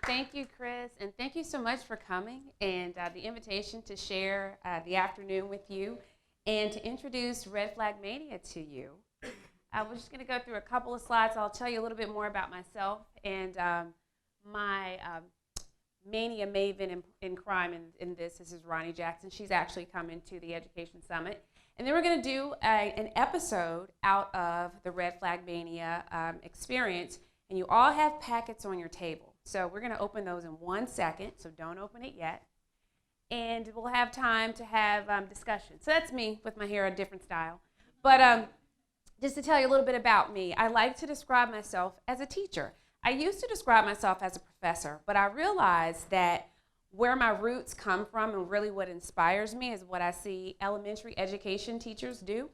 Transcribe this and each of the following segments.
Thank you, Chris, and thank you so much for coming and the invitation to share the afternoon with you and to introduce Red Flag Mania to you. We're just going to go through a couple of slides. I'll tell you a little bit more about myself and my mania maven in crime in this. This is Ronnie Jackson. She's actually coming to the Education Summit. And then we're going to do an episode out of the Red Flag Mania experience. And you all have packets on your table. So we're going to open those in 1 second, so don't open it yet. And we'll have time to have discussion. So that's me with my hair a different style. But just to tell you a little bit about me, I like to describe myself as a teacher. I used to describe myself as a professor, but I realized that where my roots come from and really what inspires me is what I see elementary education teachers do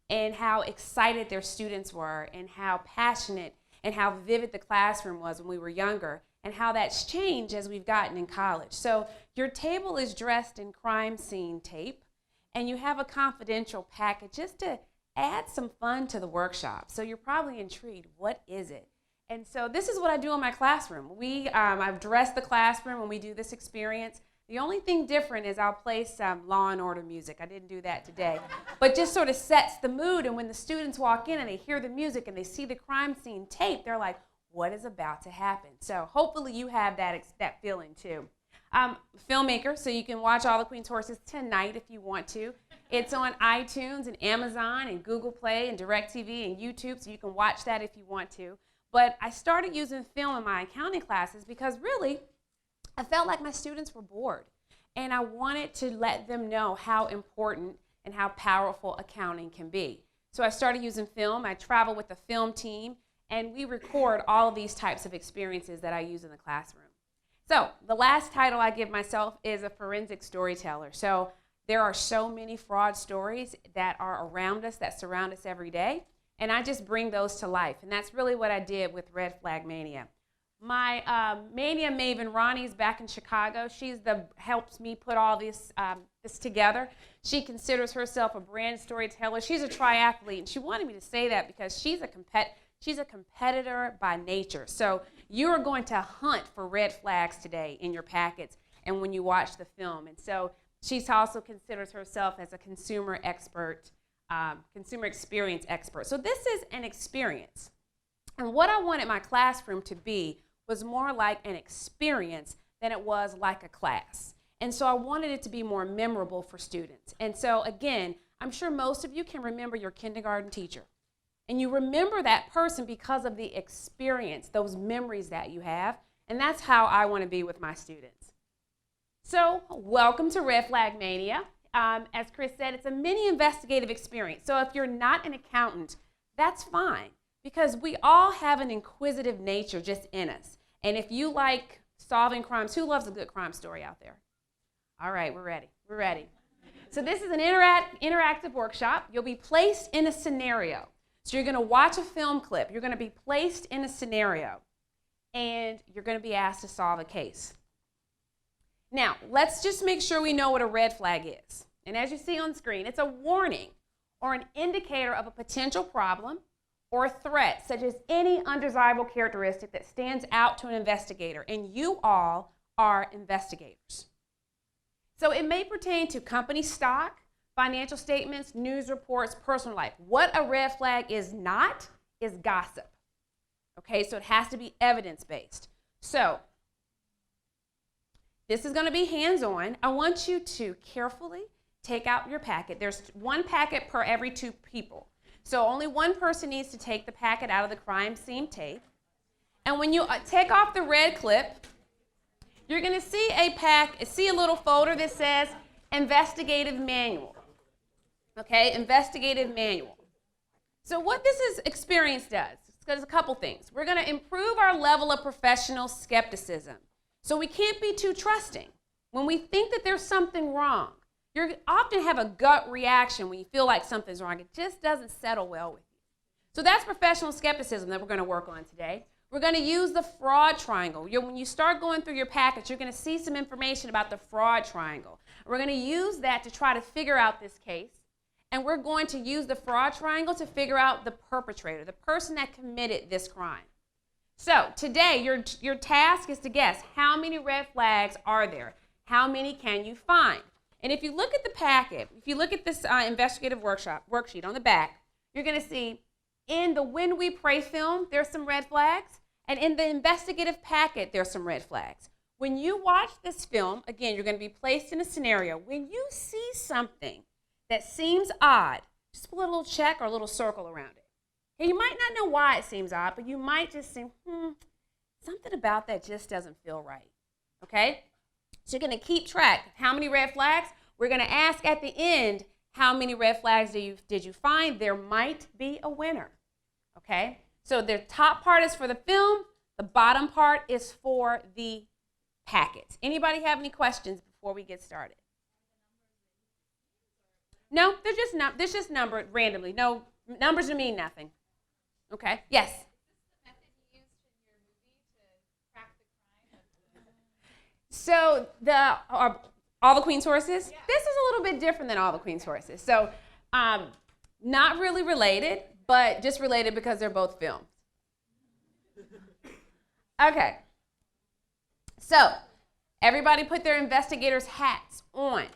and how excited their students were and how passionate and how vivid the classroom was when we were younger, and how that's changed as we've gotten in college. So your table is dressed in crime scene tape, and you have a confidential packet just to add some fun to the workshop. So you're probably intrigued, what is it? And so this is what I do in my classroom. I've dressed the classroom when we do this experience. The only thing different is I'll play some Law and Order music. I didn't do that today. But just sort of sets the mood, and when the students walk in and they hear the music and they see the crime scene tape, they're like, what is about to happen? So hopefully you have that feeling too. Filmmaker, so you can watch All the Queen's Horses tonight if you want to. It's on iTunes and Amazon and Google Play and DirecTV and YouTube, so you can watch that if you want to. But I started using film in my accounting classes because really, I felt like my students were bored, and I wanted to let them know how important and how powerful accounting can be. So I started using film. I travel with the film team, and we record all of these types of experiences that I use in the classroom. So the last title I give myself is a forensic storyteller. So there are so many fraud stories that are around us, that surround us every day, and I just bring those to life, and that's really what I did with Red Flag Mania. My mania maven, Ronnie's back in Chicago. She's helps me put all this together. She considers herself a brand storyteller. She's a triathlete, and she wanted me to say that because she's a competitor by nature. So you are going to hunt for red flags today in your packets and when you watch the film. And so she also considers herself as a consumer expert, consumer experience expert. So this is an experience. And what I wanted my classroom to be was more like an experience than it was like a class. And so I wanted it to be more memorable for students. And so again, I'm sure most of you can remember your kindergarten teacher. And you remember that person because of the experience, those memories that you have. And that's how I want to be with my students. So welcome to Red Flag Mania. As Chris said, it's a mini investigative experience. So if you're not an accountant, that's fine, because we all have an inquisitive nature just in us. And if you like solving crimes, who loves a good crime story out there? All right, we're ready. We're ready. So this is an interactive workshop. You'll be placed in a scenario. So you're going to watch a film clip. You're going to be placed in a scenario, and you're going to be asked to solve a case. Now, let's just make sure we know what a red flag is. And as you see on screen, it's a warning or an indicator of a potential problem or a threat, such as any undesirable characteristic that stands out to an investigator. And you all are investigators. So it may pertain to company stock, financial statements, news reports, personal life. What a red flag is not is gossip. Okay, so it has to be evidence-based. So this is going to be hands-on. I want you to carefully take out your packet. There's one packet per every 2 people. So only one person needs to take the packet out of the crime scene tape. And when you take off the red clip, you're going to see a little folder that says investigative manual. Okay, investigative manual. So what this experience does, there's a couple things. We're going to improve our level of professional skepticism. So we can't be too trusting. When we think that there's something wrong, you often have a gut reaction when you feel like something's wrong. It just doesn't settle well with you. So that's professional skepticism that we're going to work on today. We're going to use the fraud triangle. When you start going through your package, you're going to see some information about the fraud triangle. We're going to use that to try to figure out this case. And we're going to use the fraud triangle to figure out the perpetrator, the person that committed this crime. So today, your task is to guess how many red flags are there? How many can you find? And if you look at the packet, if you look at this investigative worksheet on the back, you're going to see in the When We Pray film, there's some red flags. And in the investigative packet, there's some red flags. When you watch this film, again, you're going to be placed in a scenario. When you see something that seems odd, just put a little check or a little circle around it. And you might not know why it seems odd, but you might just think, something about that just doesn't feel right. Okay? So you're going to keep track of how many red flags. We're going to ask at the end, how many red flags did you find? There might be a winner. Okay? So the top part is for the film. The bottom part is for the packets. Anybody have any questions before we get started? No, they're just numbered randomly. No, numbers mean nothing. Okay? Yes? So All the Queen's Horses? Yeah. This is a little bit different than All the Queen's Horses. So not really related, but just related because they're both films. Okay. So everybody put their investigators' hats on.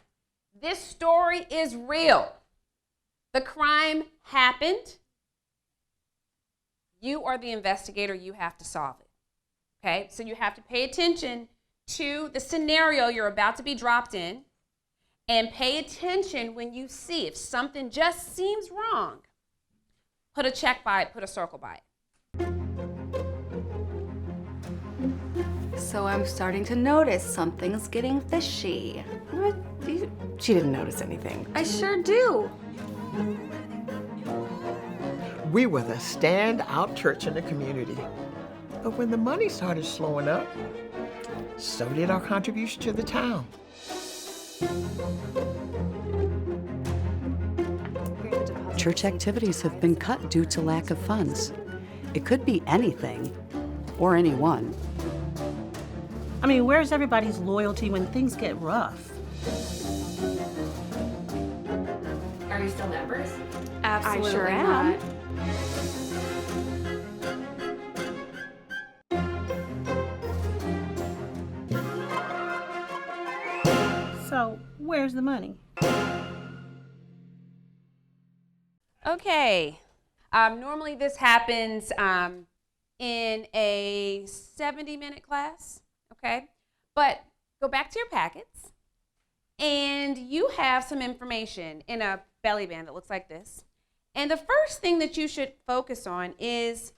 This story is real. The crime happened. You are the investigator. You have to solve it. Okay? So you have to pay attention to the scenario you're about to be dropped in, and pay attention when you see if something just seems wrong. Put a check by it, put a circle by it. So I'm starting to notice something's getting fishy. What? She didn't notice anything. I sure do. We were the standout church in the community. But when the money started slowing up, so did our contribution to the town. Church activities have been cut due to lack of funds. It could be anything or anyone. I mean, where's everybody's loyalty when things get rough? Are you still members? Absolutely I sure not. am. So, where's the money? Okay. Normally this happens in a 70-minute class, okay? But go back to your packets, and you have some information in a belly band that looks like this. And the first thing that you should focus on is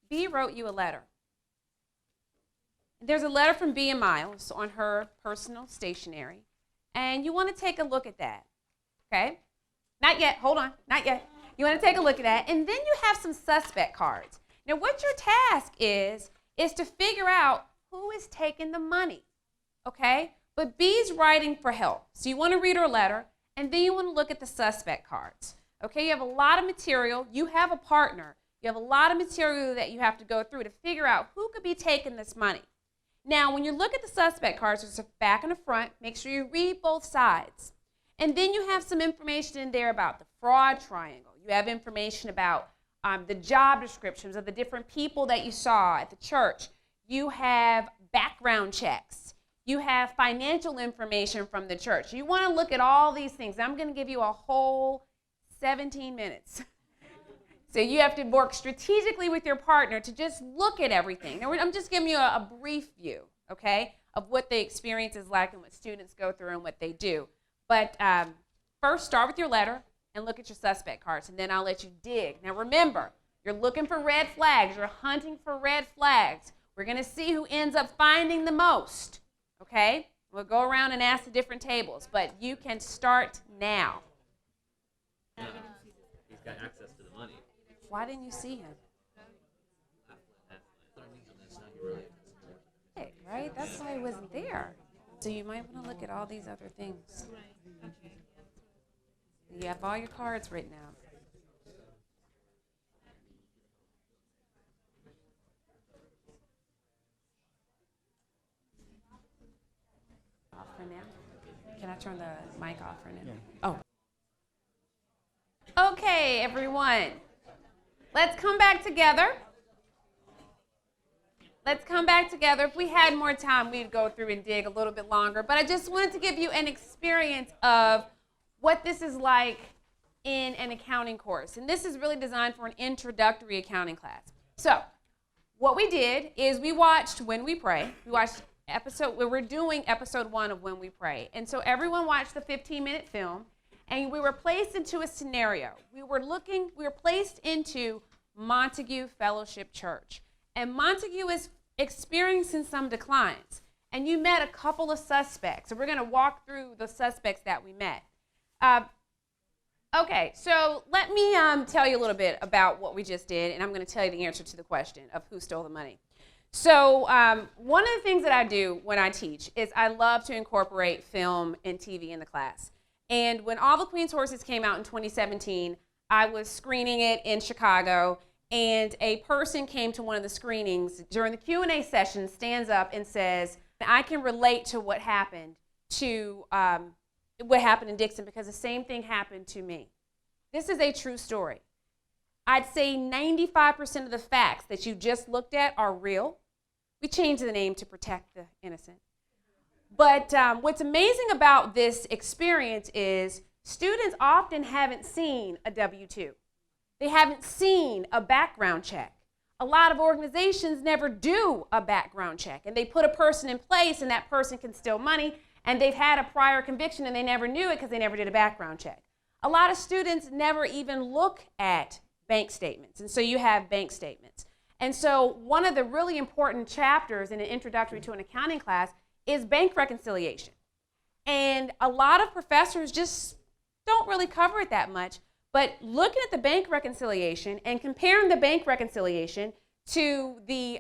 B wrote you a letter. There's a letter from B and Miles on her personal stationery, and you want to take a look at that, okay? Not yet, hold on, not yet. You want to take a look at that, and then you have some suspect cards. Now, what your task is to figure out who is taking the money, okay? But B's writing for help, so you want to read her letter, and then you want to look at the suspect cards, okay? You have a lot of material. You have a partner. You have a lot of material that you have to go through to figure out who could be taking this money. Now, when you look at the suspect cards, there's a back and a front. Make sure you read both sides. And then you have some information in there about the fraud triangle. You have information about the job descriptions of the different people that you saw at the church. You have background checks. You have financial information from the church. You want to look at all these things. I'm going to give you a whole 17 minutes. So you have to work strategically with your partner to just look at everything. Now, I'm just giving you a brief view, okay, of what the experience is like and what students go through and what they do. But first, start with your letter and look at your suspect cards, and then I'll let you dig. Now, remember, you're looking for red flags. You're hunting for red flags. We're going to see who ends up finding the most, okay? We'll go around and ask the different tables, but you can start now. He's got access to the money. Why didn't you see him? Hey, right? That's why he wasn't there. So you might want to look at all these other things. You have all your cards written out. Off for now? Can I turn the mic off for now? Yeah. Oh. Okay, everyone. Let's come back together. Let's come back together. If we had more time, we'd go through and dig a little bit longer. But I just wanted to give you an experience of what this is like in an accounting course. And this is really designed for an introductory accounting class. So what we did is we watched When We Pray. We watched we're doing episode 1 of When We Pray. And so everyone watched the 15-minute film, and we were placed into a scenario. We were placed into Montague Fellowship Church. And Montague is experiencing some declines. And you met a couple of suspects. So we're going to walk through the suspects that we met. Okay, so let me tell you a little bit about what we just did, and I'm going to tell you the answer to the question of who stole the money. So one of the things that I do when I teach is I love to incorporate film and TV in the class. And when All the Queen's Horses came out in 2017, I was screening it in Chicago, and a person came to one of the screenings during the Q&A session, stands up and says, I can relate to what happened in Dixon because the same thing happened to me. This is a true story. I'd say 95% of the facts that you just looked at are real. We changed the name to protect the innocent. But what's amazing about this experience is students often haven't seen a W-2. They haven't seen a background check. A lot of organizations never do a background check, and they put a person in place, and that person can steal money, and they've had a prior conviction, and they never knew it because they never did a background check. A lot of students never even look at bank statements, and so you have bank statements. And so one of the really important chapters in an introductory to an accounting class is bank reconciliation. And a lot of professors just don't really cover it that much, but looking at the bank reconciliation and comparing the bank reconciliation to the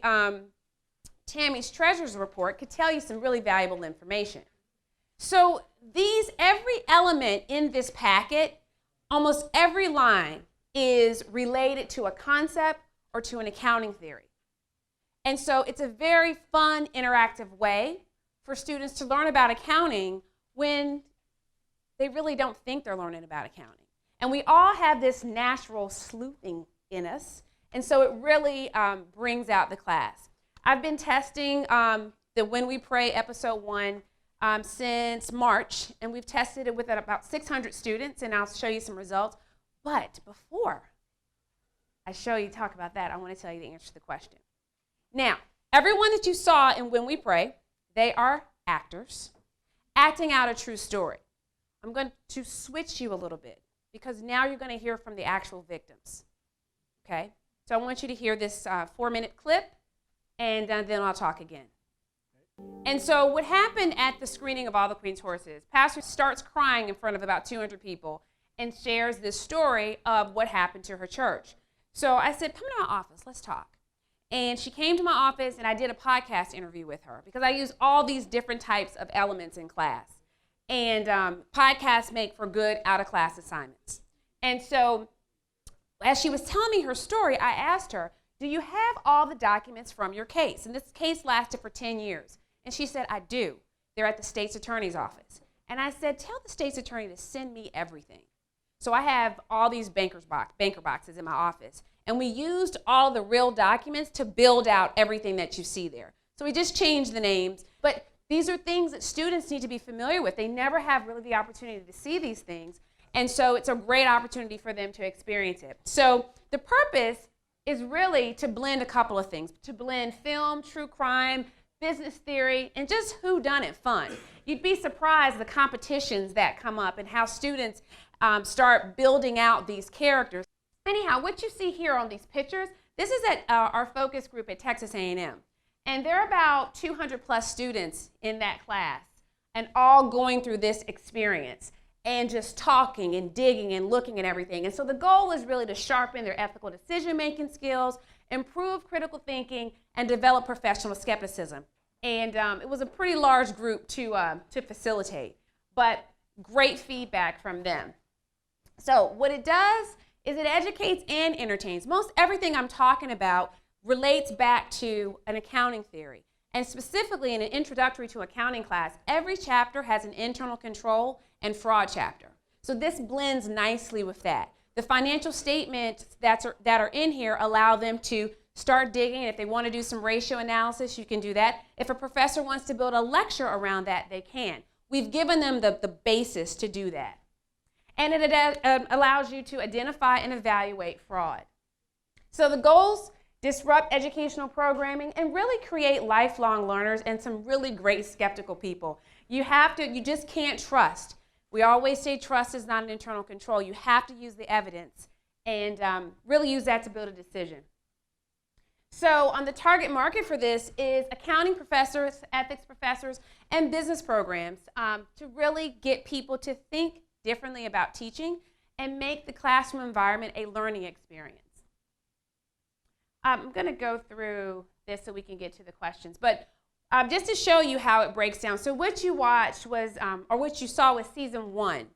Tammy's Treasurer's Report could tell you some really valuable information. So every element in this packet, almost every line is related to a concept or to an accounting theory. And so it's a very fun, interactive way for students to learn about accounting when they really don't think they're learning about accounting. And we all have this natural sleuthing in us, and so it really brings out the class. I've been testing the When We Pray episode 1 since March, and we've tested it with about 600 students, and I'll show you some results. But before I talk about that, I want to tell you the answer to the question. Now, everyone that you saw in When We Pray, they are actors acting out a true story. I'm going to switch you a little bit because now you're going to hear from the actual victims. Okay? So I want you to hear this 4-minute clip, and then I'll talk again. And so what happened at the screening of All the Queen's Horses, Pastor starts crying in front of about 200 people and shares this story of what happened to her church. So I said, come to my office, let's talk. And she came to my office, and I did a podcast interview with her because I use all these different types of elements in class. And podcasts make for good out-of-class assignments. And so as she was telling me her story, I asked her, do you have all the documents from your case? And this case lasted for 10 years. And she said, I do. They're at the state's attorney's office. And I said, tell the state's attorney to send me everything. So I have all these banker boxes in my office. And we used all the real documents to build out everything that you see there. So we just changed the names. But these are things that students need to be familiar with. They never have really the opportunity to see these things. And so it's a great opportunity for them to experience it. So the purpose is really to blend a couple of things, to blend film, true crime, business theory, and just whodunit fun. You'd be surprised the competitions that come up and how students start building out these characters. Anyhow, what you see here on these pictures, this is at our focus group at Texas A&M. And there are about 200 plus students in that class and all going through this experience and just talking and digging and looking at everything. And so the goal is really to sharpen their ethical decision-making skills, improve critical thinking, and develop professional skepticism. And it was a pretty large group to facilitate, but great feedback from them. So what it does is it educates and entertains. Most everything I'm talking about relates back to an accounting theory. And specifically in an introductory to accounting class, every chapter has an internal control and fraud chapter. So this blends nicely with that. The financial statements that are in here allow them to start digging. If they want to do some ratio analysis, you can do that. If a professor wants to build a lecture around that, they can. We've given them the basis to do that. And it allows you to identify and evaluate fraud. So the goals: disrupt educational programming and really create lifelong learners and some really great skeptical people. You just can't trust. We always say trust is not an internal control. You have to use the evidence and really use that to build a decision. So the target market for this is accounting professors, ethics professors, and business programs to really get people to think differently about teaching and make the classroom environment a learning experience. I'm going to go through this so we can get to the questions, but just to show you how it breaks down. So what you watched was, or what you saw was season 1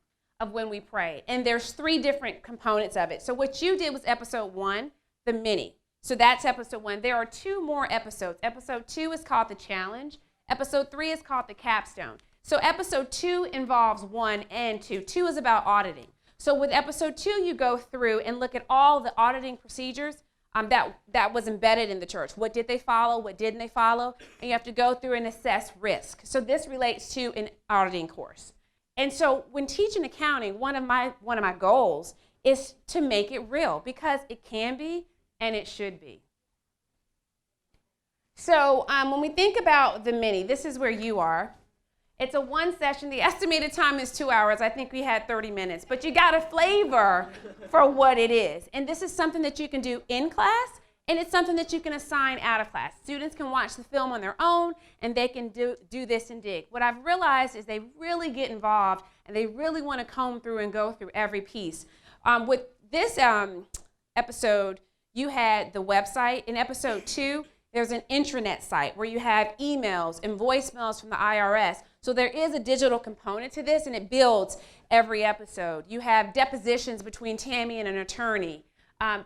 of When We Pray, and there's 3 different components of it. So what you did was episode 1, the mini. So that's episode 1. There are 2 more episodes. Episode 2 is called The Challenge. Episode 3 is called The Capstone. So episode 2 involves 1 and 2. 2 is about auditing. So with episode 2, you go through and look at all the auditing procedures that was embedded in the church. What did they follow? What didn't they follow? And you have to go through and assess risk. So this relates to an auditing course. And so when teaching accounting, one of my goals is to make it real, because it can be and it should be. So when we think about the mini, this is where you are. It's a 1 session. The estimated time is 2 hours. I think we had 30 minutes, but you got a flavor for what it is. And this is something that you can do in class, and it's something that you can assign out of class. Students can watch the film on their own, and they can do this and dig. What I've realized is they really get involved, and they really want to comb through and go through every piece. With this episode, you had the website. In episode 2, there's an intranet site where you have emails and voicemails from the IRS. So there is a digital component to this, and it builds every episode. You have depositions between Tammy and an attorney.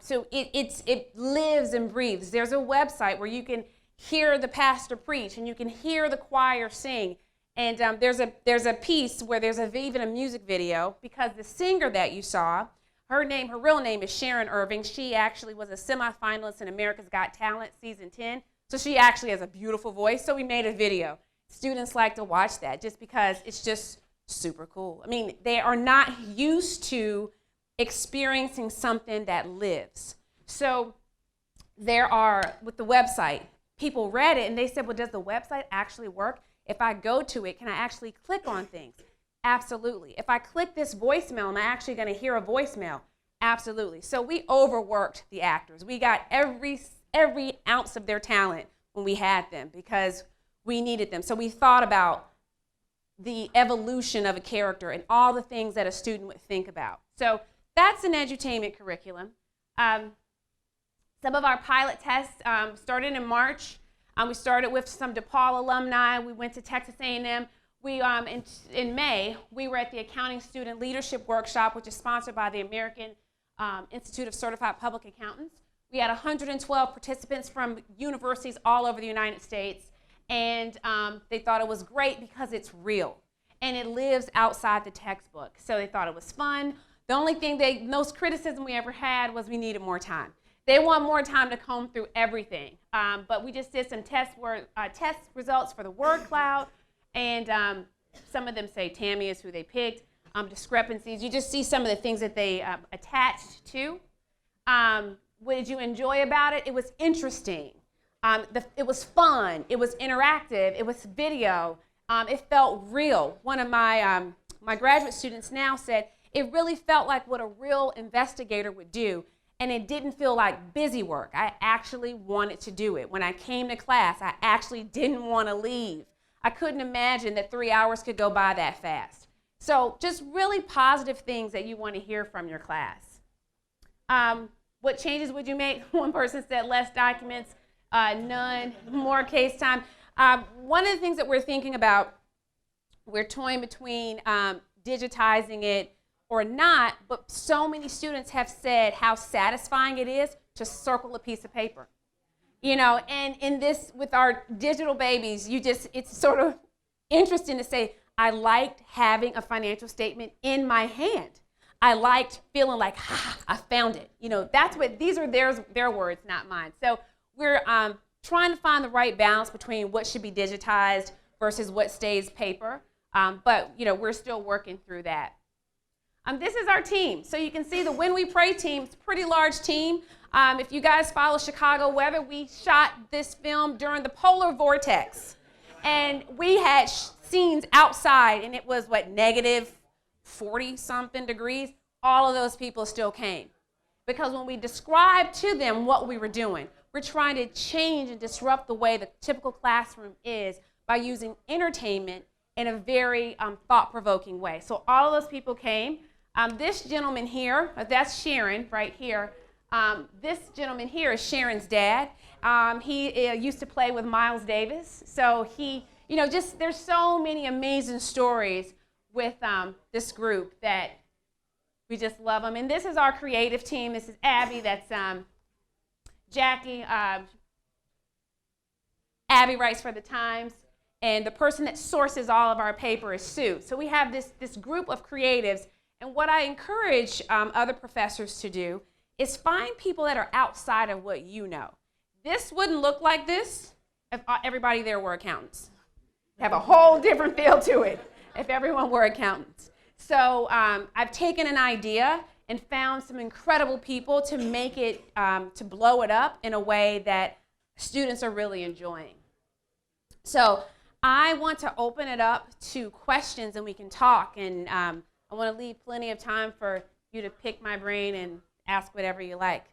So it lives and breathes. There's a website where you can hear the pastor preach, and you can hear the choir sing. And there's a piece where there's even a music video, because the singer that you saw, her real name is Sharon Irving. She actually was a semifinalist in America's Got Talent season 10. So she actually has a beautiful voice. So we made a video. Students like to watch that just because it's just super cool. I mean, they are not used to experiencing something that lives. So there are, with the website, people read it and they said, well, does the website actually work? If I go to it, can I actually click on things? Absolutely. If I click this voicemail, am I actually going to hear a voicemail? Absolutely. So we overworked the actors. We got every ounce of their talent when we had them, because we needed them. So we thought about the evolution of a character and all the things that a student would think about. So that's an edutainment curriculum. Some of our pilot tests started in March. We started with some DePaul alumni. We went to Texas A&M. In May, we were at the Accounting Student Leadership Workshop, which is sponsored by the American Institute of Certified Public Accountants. We had 112 participants from universities all over the United States, and they thought it was great because it's real, and it lives outside the textbook. So they thought it was fun. The only thing most criticism we ever had was we needed more time. They want more time to comb through everything, but we just did some test results for the word cloud. And some of them say Tammy is who they picked. Discrepancies. You just see some of the things that they attached to. What did you enjoy about it? It was interesting. It was fun. It was interactive. It was video. It felt real. One of my graduate students now said it really felt like what a real investigator would do, and it didn't feel like busy work. I actually wanted to do it. When I came to class, I actually didn't want to leave. I couldn't imagine that 3 hours could go by that fast. So just really positive things that you want to hear from your class. What changes would you make? One person said less documents, none, more case time. One of the things that we're thinking about, we're toying between digitizing it or not, but so many students have said how satisfying it is to circle a piece of paper. You know, and in this, with our digital babies, it's sort of interesting to say, I liked having a financial statement in my hand. I liked feeling like, I found it. You know, these are their words, not mine. So we're trying to find the right balance between what should be digitized versus what stays paper. But we're still working through that. This is our team. So you can see the When We Pray team. It's a pretty large team. If you guys follow Chicago weather, we shot this film during the polar vortex. And we had scenes outside, and it was, negative 40-something degrees. All of those people still came. Because when we described to them what we were doing, we're trying to change and disrupt the way the typical classroom is by using entertainment in a very thought-provoking way. So all of those people came. This gentleman here, that's Sharon right here. This gentleman here is Sharon's dad. He used to play with Miles Davis. So there's so many amazing stories with this group that we just love them. And this is our creative team. This is Abby, that's Jackie. Abby writes for the Times. And the person that sources all of our paper is Sue. So we have this group of creatives. And what I encourage other professors to do is find people that are outside of what you know. This wouldn't look like this if everybody there were accountants. Have a whole different feel to it if everyone were accountants. So I've taken an idea and found some incredible people to make it, to blow it up in a way that students are really enjoying. So I want to open it up to questions and we can talk. And I want to leave plenty of time for you to pick my brain and ask whatever you like.